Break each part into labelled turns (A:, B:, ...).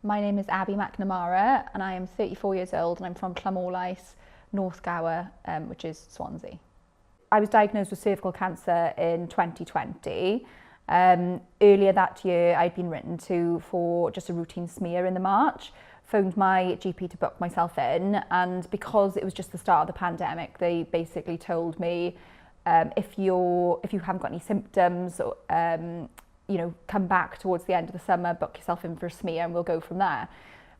A: My name is Abi Macnamara and I am 34 years old and I'm from Llanolais, North Gower, which is Swansea. I was diagnosed with cervical cancer in 2020. Earlier that year I'd been written to for just a routine smear in the March, phoned my GP to book myself in, and because it was just the start of the pandemic, they basically told me if you haven't got any symptoms, come back towards the end of the summer, book yourself in for a smear and we'll go from there.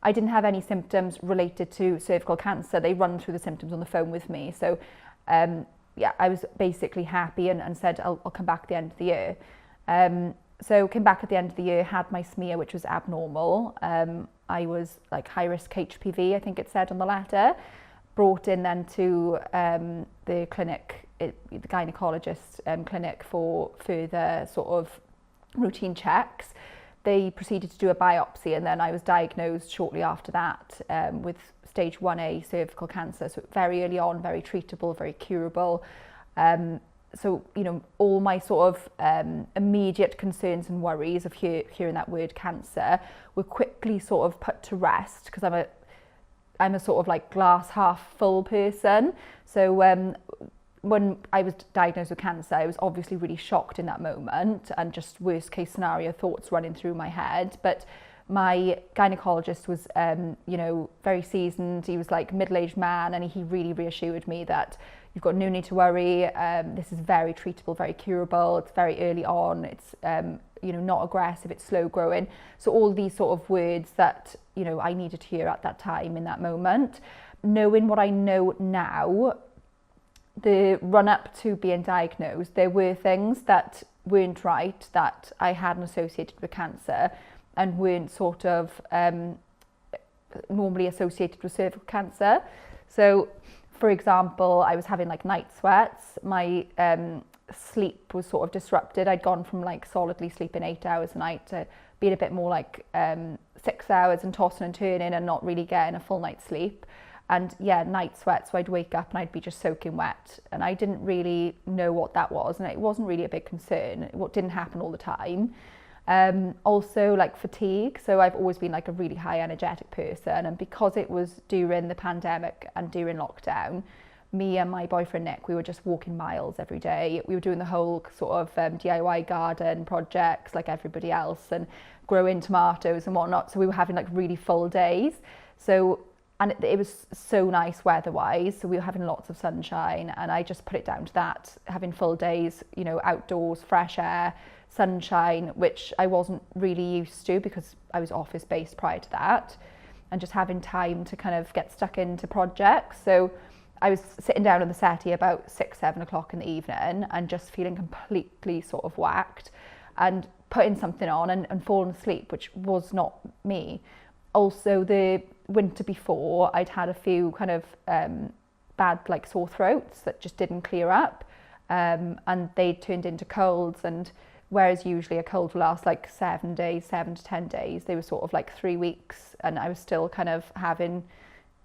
A: I didn't have any symptoms related to cervical cancer. They run through the symptoms on the phone with me. So I was basically happy and said I'll come back at the end of the year. So came back at the end of the year, had my smear, which was abnormal. I was like high risk HPV, I think it said on the letter. Brought in then to the clinic, the gynecologist clinic for further sort of routine checks. They proceeded to do a biopsy and then I was diagnosed shortly after that with stage 1A cervical cancer. So very early on, very treatable, very curable. So, all my sort of immediate concerns and worries of hearing that word cancer were quickly sort of put to rest because I'm a sort of like glass half full person. So when I was diagnosed with cancer, I was obviously really shocked in that moment and just worst case scenario thoughts running through my head. But my gynecologist was, very seasoned. He was like middle-aged man and he really reassured me that you've got no need to worry. This is very treatable, very curable. It's very early on. It's, not aggressive. It's slow growing. So all these sort of words that, I needed to hear at that time in that moment. Knowing what I know now, the run up to being diagnosed, there were things that weren't right that I hadn't associated with cancer and weren't sort of normally associated with cervical cancer. So, for example, I was having like night sweats. My sleep was sort of disrupted. I'd gone from like solidly sleeping 8 hours a night to being a bit more like 6 hours and tossing and turning and not really getting a full night's sleep. And night sweats, so I'd wake up and I'd be just soaking wet. And I didn't really know what that was, and it wasn't really a big concern. It didn't happen all the time. Also like fatigue, so I've always been like a really high energetic person, and because it was during the pandemic and during lockdown, me and my boyfriend Nick, we were just walking miles every day. We were doing the whole sort of DIY garden projects like everybody else and growing tomatoes and whatnot, so we were having like really full days. And it was so nice weather-wise, so we were having lots of sunshine, and I just put it down to that, having full days, outdoors, fresh air, sunshine, which I wasn't really used to because I was office-based prior to that, and just having time to kind of get stuck into projects. So I was sitting down on the settee about 6-7 o'clock in the evening and just feeling completely sort of whacked and putting something on and falling asleep, which was not me. Also, the winter before, I'd had a few kind of bad like sore throats that just didn't clear up, and they turned into colds. And whereas usually a cold will last like 7 to 10 days, they were sort of like 3 weeks, and I was still kind of having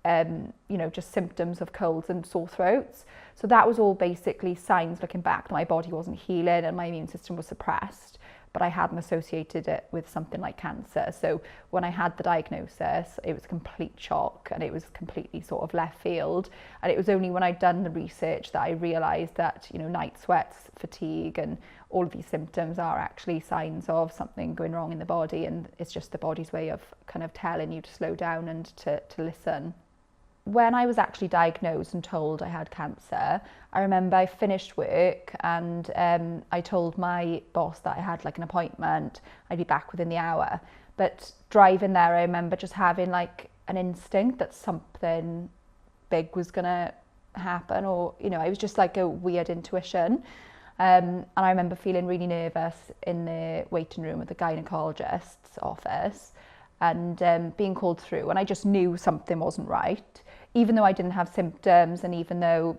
A: just symptoms of colds and sore throats. So that was all basically signs looking back that my body wasn't healing and my immune system was suppressed, but I hadn't associated it with something like cancer. So when I had the diagnosis, it was a complete shock and it was completely sort of left field. And it was only when I'd done the research that I realised that, night sweats, fatigue and all of these symptoms are actually signs of something going wrong in the body, and it's just the body's way of kind of telling you to slow down and to listen. When I was actually diagnosed and told I had cancer, I remember I finished work and I told my boss that I had like an appointment, I'd be back within the hour. But driving there, I remember just having like an instinct that something big was gonna happen, or, it was just like a weird intuition. And I remember feeling really nervous in the waiting room at the gynecologist's office and being called through, and I just knew something wasn't right. Even though I didn't have symptoms and even though,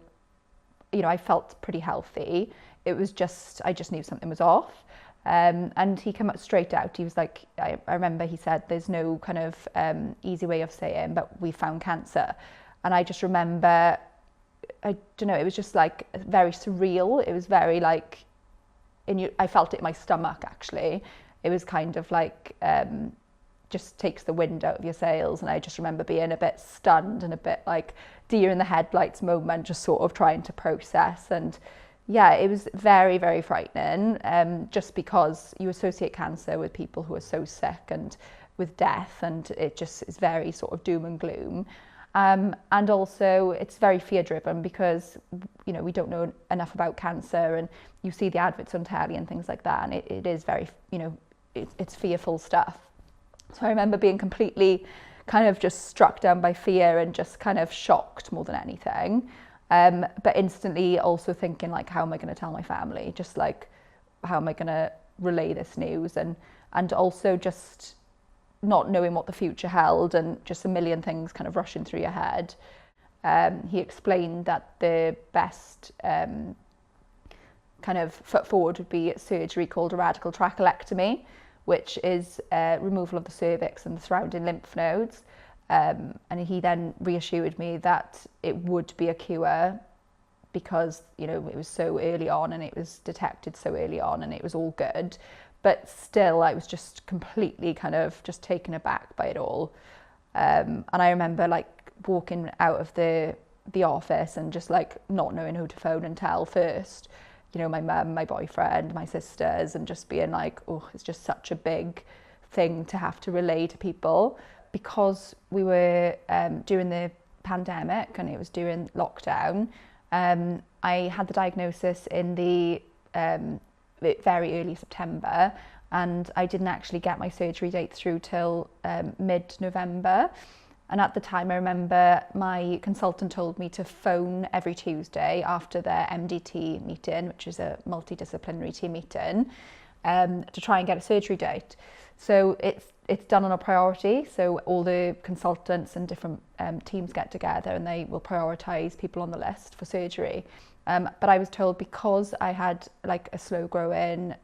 A: I felt pretty healthy, it was just, I just knew something was off. And he came up straight out. He was like, I remember he said, there's no kind of easy way of saying, but we found cancer. And I just remember, I don't know, it was just like very surreal. It was very like, I felt it in my stomach actually. It was kind of like, just takes the wind out of your sails. And I just remember being a bit stunned and a bit like deer in the headlights moment, just sort of trying to process. And yeah, it was very, very frightening, just because you associate cancer with people who are so sick and with death, and it just is very sort of doom and gloom. And also it's very fear driven because, you know, we don't know enough about cancer, and you see the adverts on telly and things like that, and it is very, you know, it's fearful stuff. So I remember being completely kind of just struck down by fear and just kind of shocked more than anything. But instantly also thinking like, how am I going to tell my family? Just like, how am I going to relay this news? And also just not knowing what the future held, and just a million things kind of rushing through your head. He explained that the best kind of foot forward would be surgery called a radical trachelectomy, which is removal of the cervix and the surrounding lymph nodes. And he then reassured me that it would be a cure because, you know, it was so early on and it was detected so early on and it was all good. But still, I was just completely kind of just taken aback by it all. And I remember like walking out of the office and just like not knowing who to phone and tell first. You know, my mum, my boyfriend, my sisters, and just being like, oh, it's just such a big thing to have to relay to people. Because we were during the pandemic and it was during lockdown, I had the diagnosis in the very early September, and I didn't actually get my surgery date through till mid-November. And at the time, I remember my consultant told me to phone every Tuesday after their MDT meeting, which is a multidisciplinary team meeting, to try and get a surgery date. So it's done on a priority. So all the consultants and different teams get together and they will prioritise people on the list for surgery. But I was told because I had like a slow growing,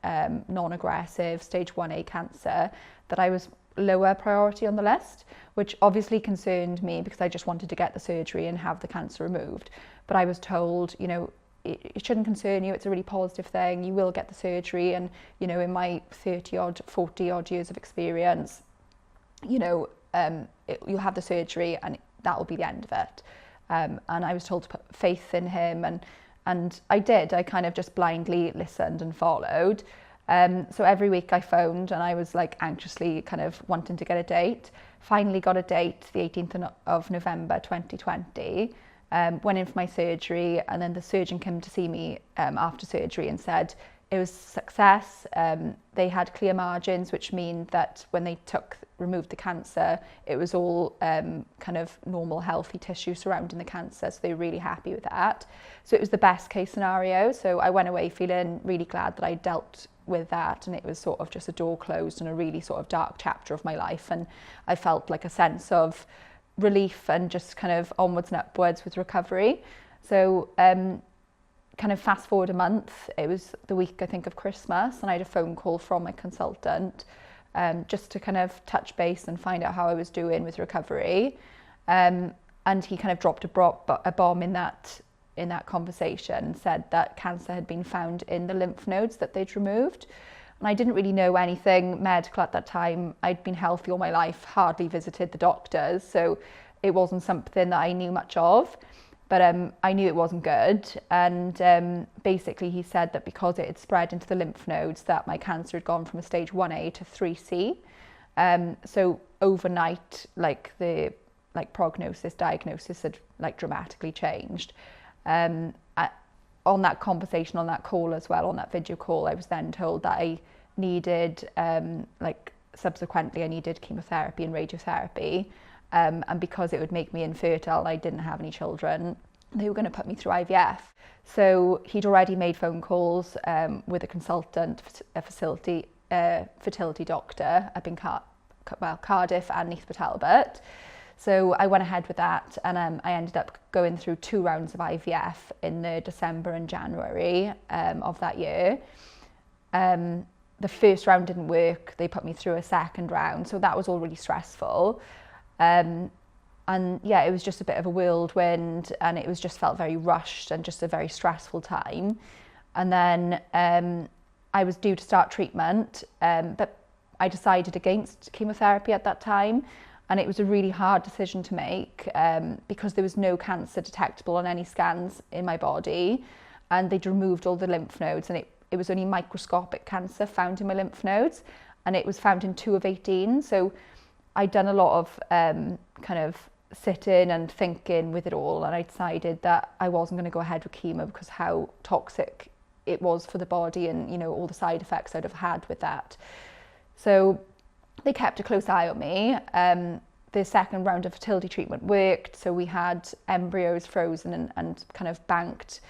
A: non-aggressive stage 1A cancer, that I was lower priority on the list, which obviously concerned me because I just wanted to get the surgery and have the cancer removed. But I was told, you know, it shouldn't concern you, it's a really positive thing, you will get the surgery. And, you know, in my 40 odd years of experience, you know, you'll have the surgery and that will be the end of it. And I was told to put faith in him, and I did. I kind of just blindly listened and followed. So every week I phoned and I was like anxiously kind of wanting to get a date. Finally got a date, the 18th of November 2020. Went in for my surgery, and then the surgeon came to see me after surgery and said it was a success. They had clear margins, which mean that when they removed the cancer, it was all kind of normal, healthy tissue surrounding the cancer. So they were really happy with that. So it was the best case scenario. So I went away feeling really glad that I dealt with that, and it was sort of just a door closed and a really sort of dark chapter of my life. And I felt like a sense of relief and just kind of onwards and upwards with recovery. So kind of fast forward a month, it was the week I think of Christmas, and I had a phone call from my consultant just to kind of touch base and find out how I was doing with recovery. And he kind of dropped a bomb in that conversation and said that cancer had been found in the lymph nodes that they'd removed. And I didn't really know anything medical at that time. I'd been healthy all my life, hardly visited the doctors, so it wasn't something that I knew much of. But I knew it wasn't good. And basically he said that because it had spread into the lymph nodes, that my cancer had gone from a stage 1A to 3C. So overnight, like the diagnosis had like dramatically changed. On that conversation, on that call as well, on that video call, I was then told that I needed, subsequently I needed chemotherapy and radiotherapy. And because it would make me infertile and I didn't have any children, they were going to put me through IVF. So he'd already made phone calls with a consultant, a fertility doctor up in Cardiff and Neath Talbot. So I went ahead with that, and I ended up going through 2 rounds of IVF in the December and January of that year. The first round didn't work. They put me through a second round, so that was all really stressful. And yeah, it was just a bit of a whirlwind, and it was just felt very rushed and just a very stressful time. And then I was due to start treatment, but I decided against chemotherapy at that time, and it was a really hard decision to make because there was no cancer detectable on any scans in my body, and they'd removed all the lymph nodes, and it was only microscopic cancer found in my lymph nodes, and it was found in 2 of 18. So I'd done a lot of kind of sitting and thinking with it all, and I decided that I wasn't going to go ahead with chemo because how toxic it was for the body, and, you know, all the side effects I'd have had with that. So they kept a close eye on me. The second round of fertility treatment worked, so we had embryos frozen and kind of banked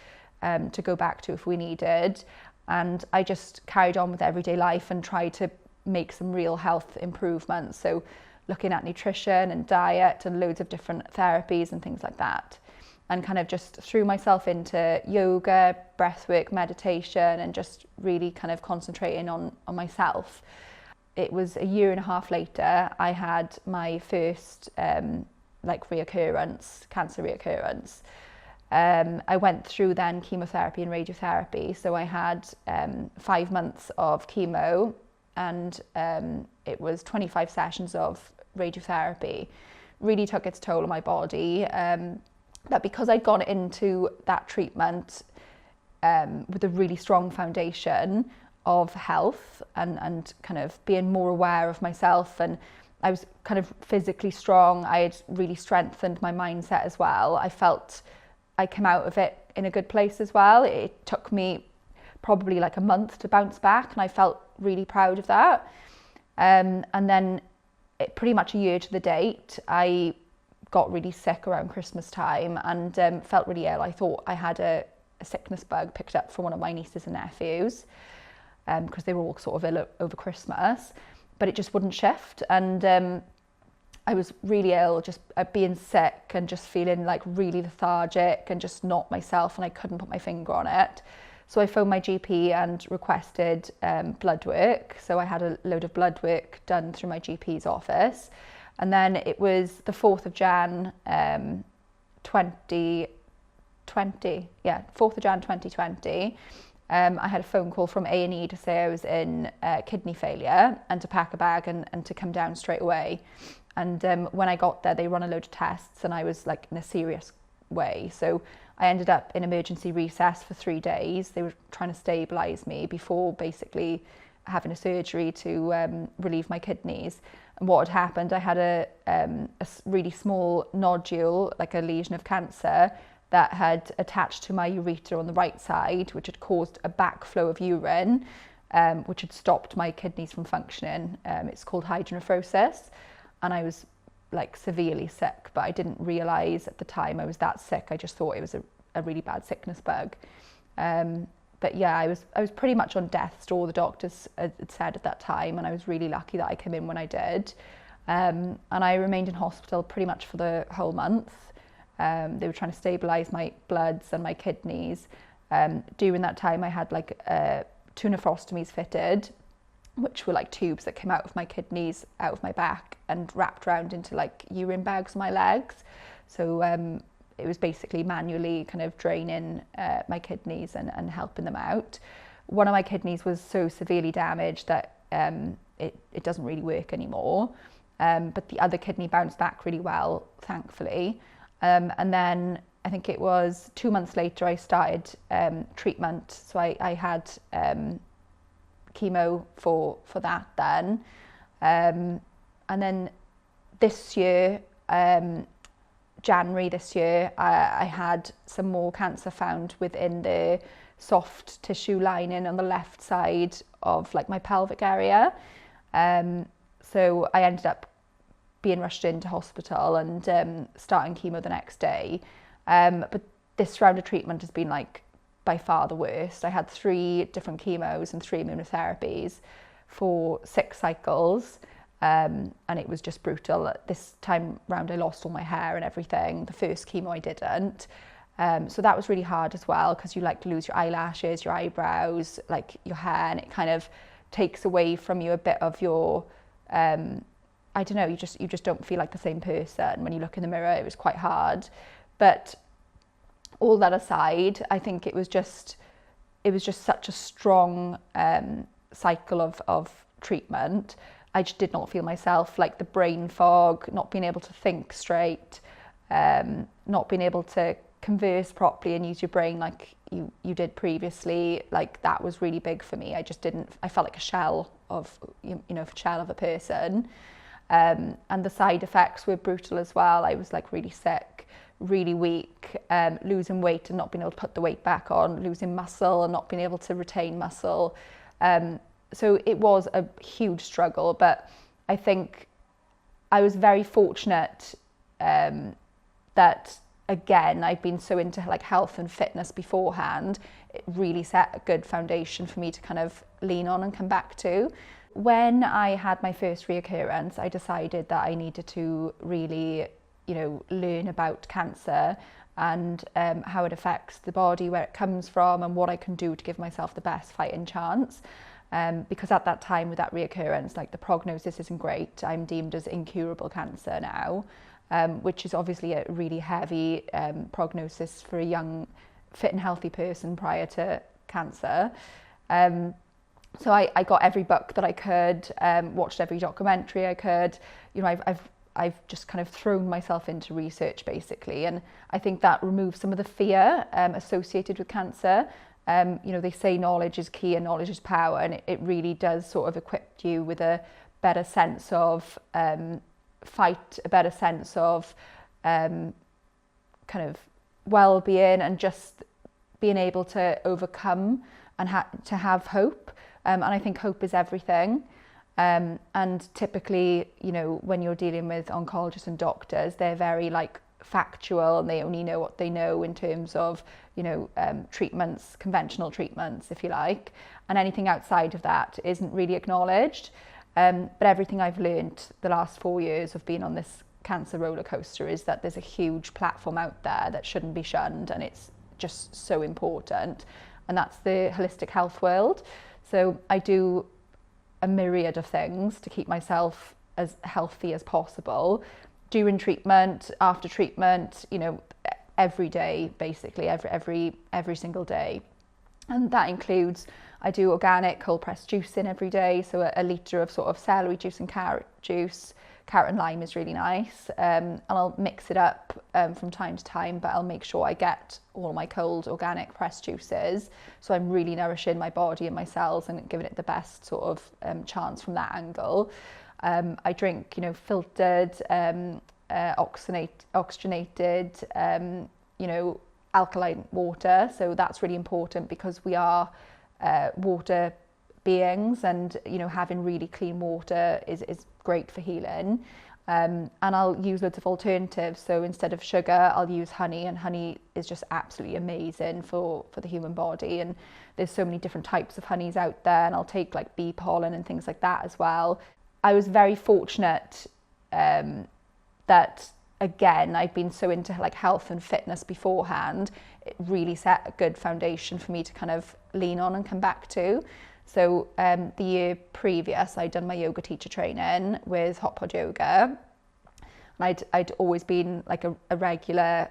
A: to go back to if we needed. And I just carried on with everyday life and tried to make some real health improvements. So looking at nutrition and diet and loads of different therapies and things like that. And kind of just threw myself into yoga, breathwork, meditation, and just really kind of concentrating on myself. It was a year and a half later, I had my first cancer reoccurrence. I went through then chemotherapy and radiotherapy. So I had 5 months of chemo, and it was 25 sessions of radiotherapy. Really took its toll on my body. That because I'd gone into that treatment with a really strong foundation of health and kind of being more aware of myself, and I was kind of physically strong. I had really strengthened my mindset as well. I felt I came out of it in a good place as well. It took me probably like a month to bounce back, and I felt really proud of that. And then pretty much a year to the date, I got really sick around Christmas time and felt really ill. I thought I had a sickness bug picked up from one of my nieces and nephews because they were all sort of ill over Christmas, but it just wouldn't shift. And I was really ill, just being sick and just feeling like really lethargic and just not myself, and I couldn't put my finger on it. So I phoned my GP and requested blood work. So I had a load of blood work done through my GP's office. And then it was the 4th of Jan 2020. Yeah, 4th of Jan 2020. I had a phone call from A&E to say I was in kidney failure and to pack a bag and to come down straight away. And when I got there, they run a load of tests and I was like in a serious way. So I ended up in emergency recess for 3 days. They were trying to stabilise me before basically having a surgery to relieve my kidneys. And what had happened, I had a really small nodule, like a lesion of cancer, that had attached to my urethra on the right side, which had caused a backflow of urine, which had stopped my kidneys from functioning. It's called hydronephrosis. And I was like severely sick, but I didn't realise at the time I was that sick. I just thought it was a really bad sickness bug. But yeah, I was pretty much on death's door, the doctors had said at that time, and I was really lucky that I came in when I did. And I remained in hospital pretty much for the whole month. They were trying to stabilise my bloods and my kidneys. During that time, I had like 2 nephrostomies fitted, which were like tubes that came out of my kidneys, out of my back, and wrapped around into like urine bags on my legs. So it was basically manually kind of draining my kidneys and helping them out. One of my kidneys was so severely damaged that it doesn't really work anymore. But the other kidney bounced back really well, thankfully. And then I think it was 2 months later I started treatment. So I had chemo for that then. And then this year, January this year, I had some more cancer found within the soft tissue lining on the left side of like my pelvic area. So I ended up being rushed into hospital and starting chemo the next day. But this round of treatment has been like by far the worst. I had 3 different chemos and 3 immunotherapies for 6 cycles. And it was just brutal. This time round I lost all my hair and everything. The first chemo I didn't. So that was really hard as well, because you like lose your eyelashes, your eyebrows, like your hair, and it kind of takes away from you a bit of your, I don't know, you just don't feel like the same person. When you look in the mirror, it was quite hard. But all that aside, I think it was just such a strong cycle of treatment. I just did not feel myself, like the brain fog, not being able to think straight, not being able to converse properly and use your brain like you did previously. Like that was really big for me. I felt like a shell of, shell of a person. And the side effects were brutal as well. I was like really sick, really weak, losing weight and not being able to put the weight back on, losing muscle and not being able to retain muscle. So it was a huge struggle, but I think I was very fortunate that, again, I've been so into like health and fitness beforehand. It really set a good foundation for me to kind of lean on and come back to. When I had my first reoccurrence, I decided that I needed to really, learn about cancer and how it affects the body, where it comes from, and what I can do to give myself the best fighting chance. Because at that time with that reoccurrence, like the prognosis isn't great. I'm deemed as incurable cancer now, which is obviously a really heavy prognosis for a young, fit and healthy person prior to cancer. So I got every book that I could, watched every documentary I could. I've just kind of thrown myself into research basically, and I think that removes some of the fear associated with cancer. They say knowledge is key and knowledge is power, and it really does sort of equip you with a better sense of fight, a better sense of kind of well-being, and just being able to overcome and to have hope. And I think hope is everything. And typically, when you're dealing with oncologists and doctors, they're very like factual, and they only know what they know in terms of, treatments, conventional treatments, if you like. And anything outside of that isn't really acknowledged. But everything I've learned the last 4 years of being on this cancer roller coaster is that there's a huge platform out there that shouldn't be shunned, and it's just so important. And that's the holistic health world. So I do a myriad of things to keep myself as healthy as possible during treatment, after treatment, every day, basically every single day. And that includes, I do organic cold pressed juicing every day, so a litre of sort of celery juice and carrot juice. Carrot and lime is really nice, and I'll mix it up from time to time, but I'll make sure I get all my cold organic pressed juices, so I'm really nourishing my body and my cells and giving it the best sort of chance from that angle. I drink, filtered, oxygenated, alkaline water, so that's really important because we are water beings, and having really clean water is great for healing. And I'll use loads of alternatives, so instead of sugar I'll use honey, and honey is just absolutely amazing for the human body, and there's so many different types of honeys out there, and I'll take like bee pollen and things like that as well. I was very fortunate that, again, I've been so into like health and fitness beforehand. It really set a good foundation for me to kind of lean on and come back to. So the year previous, I'd done my yoga teacher training with Hot Pod Yoga. And I'd always been like a regular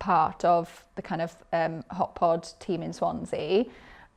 A: part of the kind of Hot Pod team in Swansea.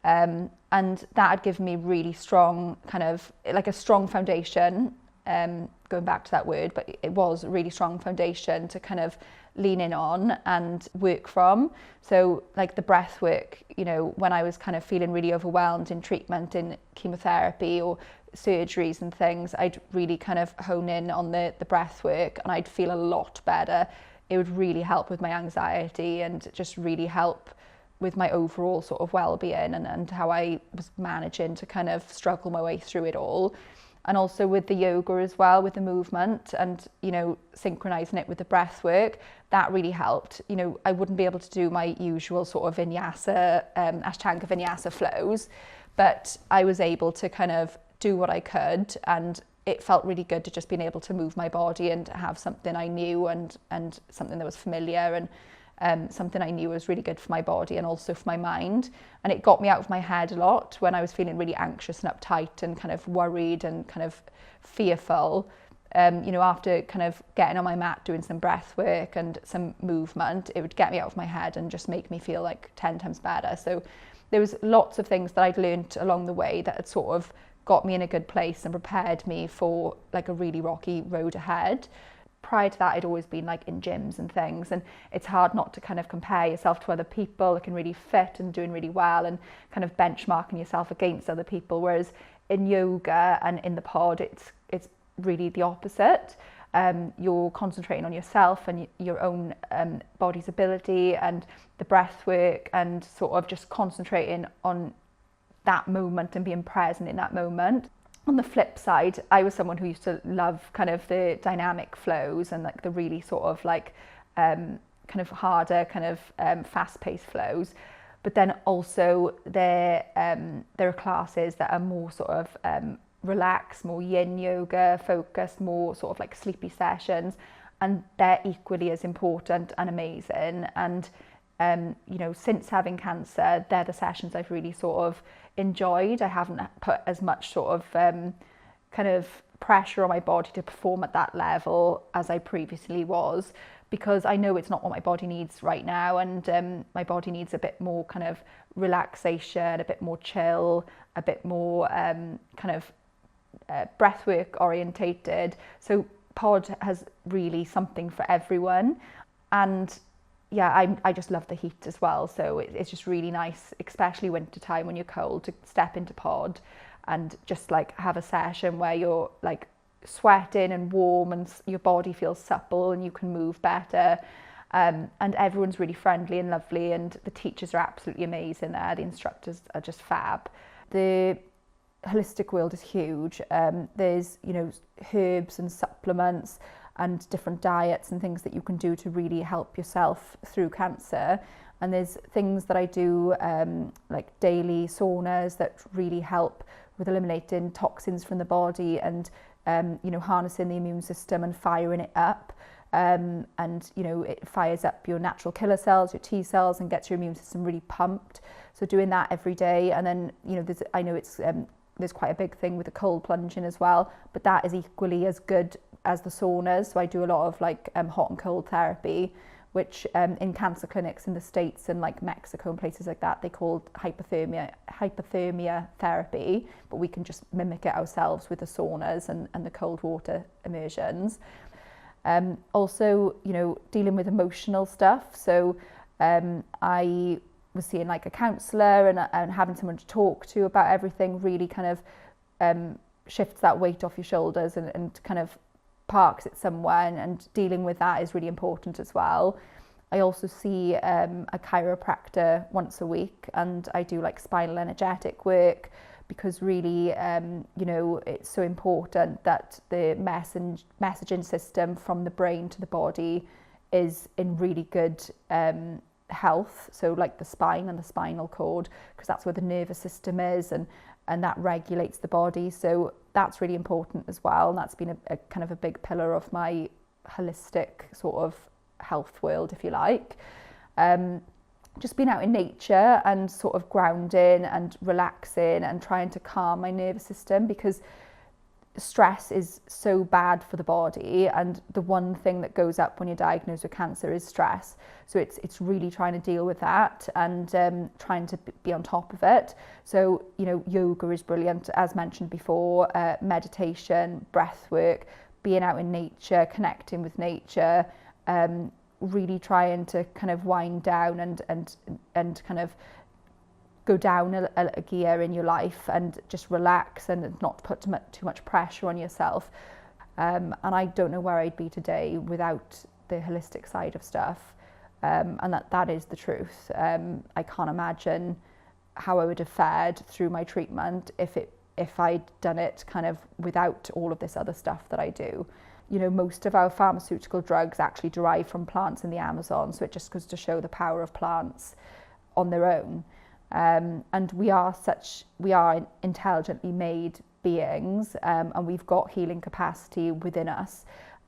A: And that had given me really strong, kind of like a strong foundation, going back to that word, but it was a really strong foundation to kind of lean in on and work from. So like the breath work, when I was kind of feeling really overwhelmed in treatment, in chemotherapy or surgeries and things, I'd really kind of hone in on the breath work, and I'd feel a lot better. It would really help with my anxiety and just really help with my overall sort of well-being and how I was managing to kind of struggle my way through it all. And also with the yoga as well, with the movement and, synchronizing it with the breath work, that really helped. I wouldn't be able to do my usual sort of vinyasa, Ashtanga vinyasa flows, but I was able to kind of do what I could, and it felt really good to just being able to move my body and have something I knew and something that was familiar, and something I knew was really good for my body and also for my mind. And it got me out of my head a lot when I was feeling really anxious and uptight and kind of worried and kind of fearful. After kind of getting on my mat, doing some breath work and some movement, it would get me out of my head and just make me feel like 10 times better. So there was lots of things that I'd learned along the way that had sort of got me in a good place and prepared me for like a really rocky road ahead. Prior to that, I'd always been like in gyms and things, and it's hard not to kind of compare yourself to other people looking really fit and doing really well and kind of benchmarking yourself against other people. Whereas in yoga and in the pod, it's really the opposite. You're concentrating on yourself and your own body's ability and the breath work, and sort of just concentrating on that moment and being present in that moment. On the flip side, I was someone who used to love kind of the dynamic flows and like the really sort of like kind of harder, kind of fast-paced flows. But then also there are classes that are more sort of relaxed, more yin yoga focused, more sort of like sleepy sessions, and they're equally as important and amazing. And you know, since having cancer, they're the sessions I've really sort of enjoyed. I haven't put as much sort of kind of pressure on my body to perform at that level as I previously was, because I know it's not what my body needs right now, and my body needs a bit more kind of relaxation, a bit more chill, a bit more kind of breathwork orientated. So pod has really something for everyone. And yeah, I just love the heat as well. So it's just really nice, especially winter time when you're cold, to step into pod and just like have a session where you're like sweating and warm and your body feels supple and you can move better. And everyone's really friendly and lovely, and the teachers are absolutely amazing there. The instructors are just fab. The holistic world is huge. There's, you know, herbs and supplements and different diets and things that you can do to really help yourself through cancer. And there's things that I do like daily saunas that really help with eliminating toxins from the body and you know, harnessing the immune system and firing it up. And you know, it fires up your natural killer cells, your T cells, and gets your immune system really pumped. So doing that every day. And then, you know, I know it's there's quite a big thing with the cold plunging as well, but that is equally as good as the saunas. So I do a lot of like hot and cold therapy, which in cancer clinics in the States and like Mexico and places like that, they call hypothermia therapy, but we can just mimic it ourselves with the saunas and the cold water immersions. Also, you know, dealing with emotional stuff. So I was seeing like a counsellor and having someone to talk to about everything really kind of shifts that weight off your shoulders and kind of parks it somewhere, and dealing with that is really important as well. I also see a chiropractor once a week, and I do like spinal energetic work, because really, you know, it's so important that the messaging system from the brain to the body is in really good health. So like the spine and the spinal cord, because that's where the nervous system is, and that regulates the body. So that's really important as well. And that's been a kind of a big pillar of my holistic sort of health world, if you like. Just being out in nature and sort of grounding and relaxing and trying to calm my nervous system, because stress is so bad for the body, and the one thing that goes up when you're diagnosed with cancer is stress. So it's really trying to deal with that and trying to be on top of it. So, you know, yoga is brilliant, as mentioned before, meditation, breath work, being out in nature, connecting with nature, really trying to kind of wind down and kind of go down a gear in your life and just relax and not put too much pressure on yourself. And I don't know where I'd be today without the holistic side of stuff. And that is the truth. I can't imagine how I would have fared through my treatment if I'd done it kind of without all of this other stuff that I do. You know, most of our pharmaceutical drugs actually derive from plants in the Amazon, so it just goes to show the power of plants on their own. And we are intelligently made beings, and we've got healing capacity within us,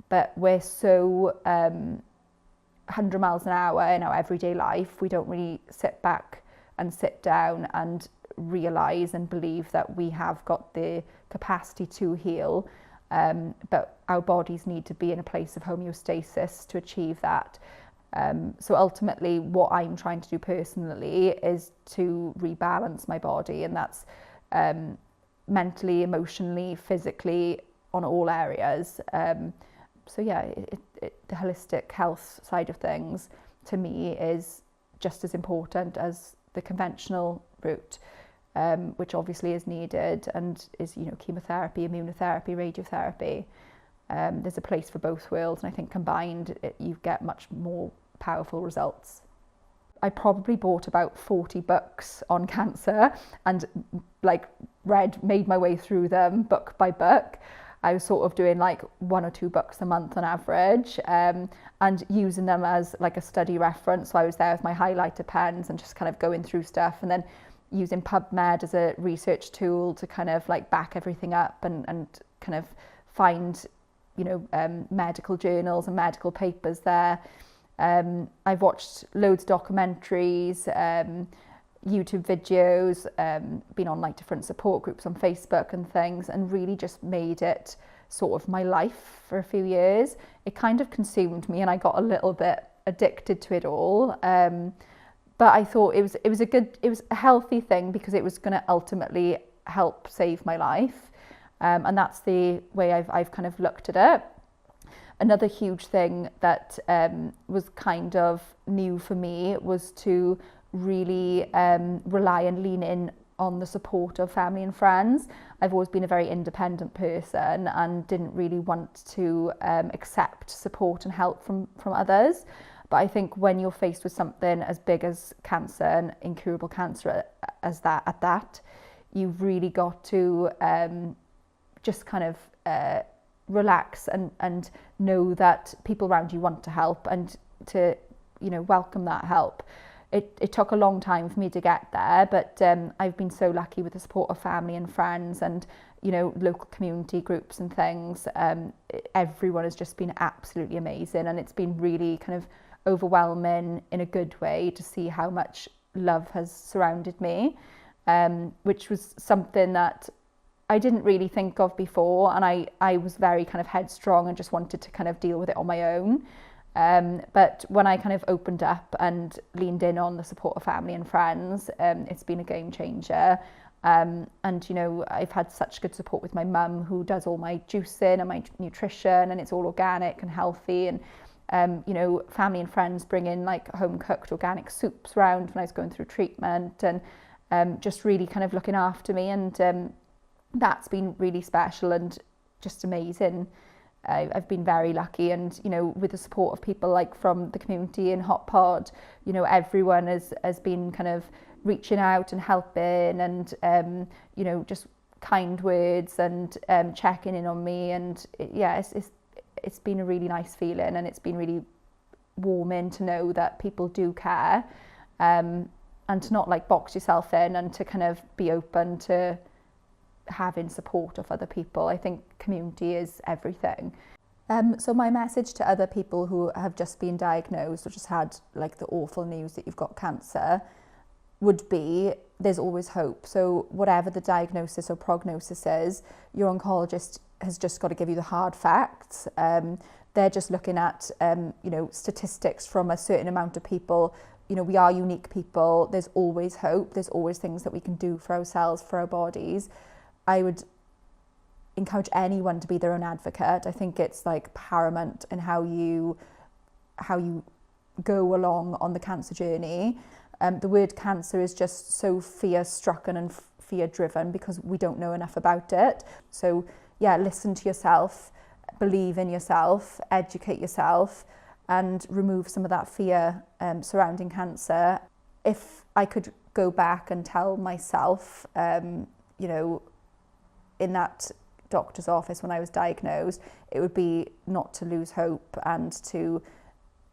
A: but we're so 100 miles an hour in our everyday life, we don't really sit back and sit down and realise and believe that we have got the capacity to heal. But our bodies need to be in a place of homeostasis to achieve that. So ultimately what I'm trying to do personally is to rebalance my body, and that's mentally, emotionally, physically, on all areas. So yeah, the holistic health side of things to me is just as important as the conventional route, which obviously is needed and is, you know, chemotherapy, immunotherapy, radiotherapy. There's a place for both worlds, and I think combined you get much more powerful results. I probably bought about 40 books on cancer and like made my way through them book by book. I was sort of doing like 1 or 2 books a month on average, and using them as like a study reference. So I was there with my highlighter pens and just kind of going through stuff, and then using PubMed as a research tool to kind of like back everything up and kind of find, you know, medical journals and medical papers there. I've watched loads of documentaries, YouTube videos, been on like different support groups on Facebook and things, and really just made it sort of my life for a few years. It kind of consumed me and I got a little bit addicted to it all. But I thought it was a healthy thing because it was going to ultimately help save my life. And that's the way I've kind of looked at it. Another huge thing that was kind of new for me was to really rely and lean in on the support of family and friends. I've always been a very independent person and didn't really want to accept support and help from others. But I think when you're faced with something as big as cancer and incurable cancer as that, you've really got to just kind of relax and know that people around you want to help and to, you know, welcome that help. It took a long time for me to get there, but I've been so lucky with the support of family and friends and, you know, local community groups and things. Everyone has just been absolutely amazing, and it's been really kind of overwhelming in a good way to see how much love has surrounded me, which was something that I didn't really think of before, and I was very kind of headstrong and just wanted to kind of deal with it on my own. But when I kind of opened up and leaned in on the support of family and friends, it's been a game changer. And, you know, I've had such good support with my mum, who does all my juicing and my nutrition, and it's all organic and healthy. And, you know, family and friends bring in like home cooked organic soups round when I was going through treatment, and just really kind of looking after me. And that's been really special and just amazing. I've been very lucky, and, you know, with the support of people like from the community in Hot Pod, you know, everyone has been kind of reaching out and helping, and you know, just kind words and checking in on me, and it's been a really nice feeling, and it's been really warming to know that people do care, and to not like box yourself in, and to kind of be open to having support of other people. I think community is everything. So my message to other people who have just been diagnosed or just had like the awful news that you've got cancer would be, there's always hope. So whatever the diagnosis or prognosis is, your oncologist has just got to give you the hard facts. They're just looking at you know, statistics from a certain amount of people. You know, we are unique people. There's always hope. There's always things that we can do for ourselves, for our bodies. I would encourage anyone to be their own advocate. I think it's like paramount in how you go along on the cancer journey. The word cancer is just so fear-stricken and fear-driven because we don't know enough about it. So yeah, listen to yourself, believe in yourself, educate yourself, and remove some of that fear surrounding cancer. If I could go back and tell myself, you know, in that doctor's office when I was diagnosed, it would be not to lose hope and to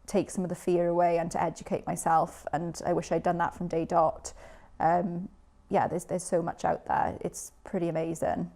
A: take some of the fear away and to educate myself. And I wish I'd done that from day dot. Yeah, there's so much out there. It's pretty amazing.